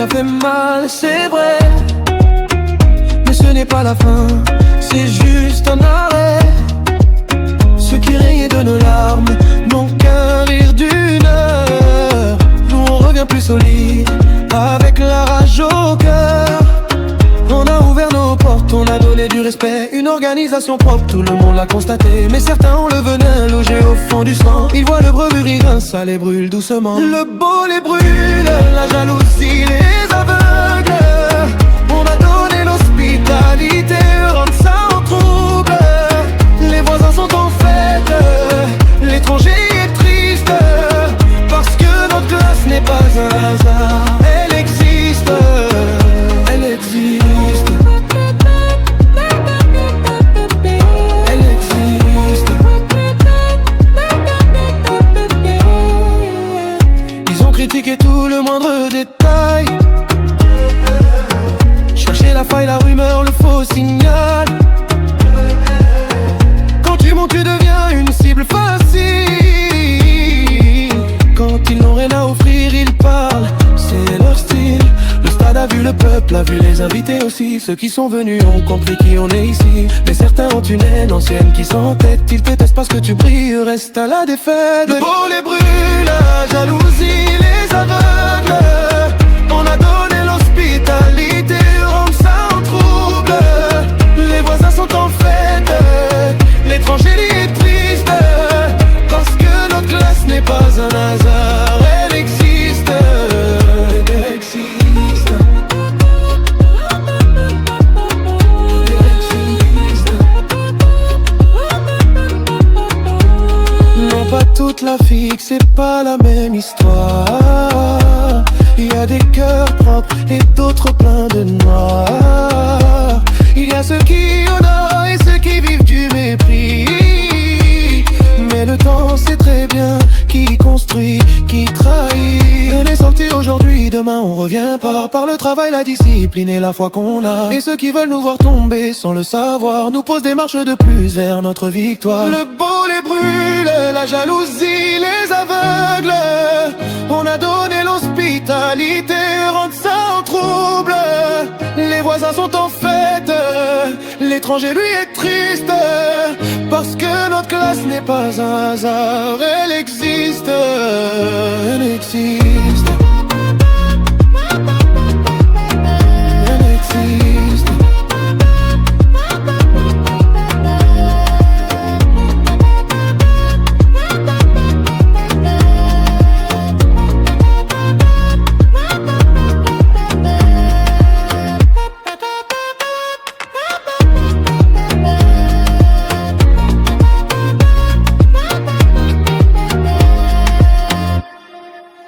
ça fait mal, c'est vrai. Mais ce n'est pas la fin, c'est juste un arrêt. Ce qui riait de nos larmes n'ont qu'un rire d'une heure. Nous on revient plus solide, avec la rage au cœur. On a ouvert nos portes, on a donné du respect. Une organisation propre, tout le monde l'a constaté. Mais certains ont le venin logé au fond du sang. Ils voient le breuvuri, ça les brûle doucement. Le beau les brûle, la jalousie les aveugle. On a donné l'hospitalité, rendre ça en trouble. Les voisins sont en fête, l'étranger est triste. Parce que notre classe n'est pas un hasard. Elle existe, elle existe. Elle existe. Ils ont critiqué tout le moindre détail. Chercher la faille, la rumeur, le faux signal. Quand tu montes, tu deviens une cible facile. Quand ils n'ont rien à offrir, ils parlent, c'est leur style. Le stade a vu le peuple, a vu les invités aussi. Ceux qui sont venus ont compris qui on est ici. Mais certains ont une haine ancienne qui s'entête. Ils détestent parce que tu brilles, reste à la défaite. Le beau les brûle, la jalousie les aveugle. On a donné l'hospitalité, rendre ça en trouble. Les voisins sont en fête, l'étranger est triste. Parce que notre classe n'est pas un hasard. Elle existe, elle existe. Elle existe. Non, pas toute la fixe, c'est pas la même histoire. Il y a des cœurs propres et d'autres pleins de noir. Il y a ceux qui honorent et ceux qui vivent du mépris. Mais le temps sait très bien qui construit, qui trahit. On est sorti aujourd'hui, demain on revient pas. Par le travail, la discipline et la foi qu'on a. Et ceux qui veulent nous voir tomber sans le savoir nous posent des marches de plus vers notre victoire. Le beau les brûle, la jalousie les aveugle. On a donné l'hospitalité, rendre ça en trouble. Les voisins sont en fête, l'étranger lui est triste. Parce que notre classe n'est pas un hasard. Elle existe, elle existe.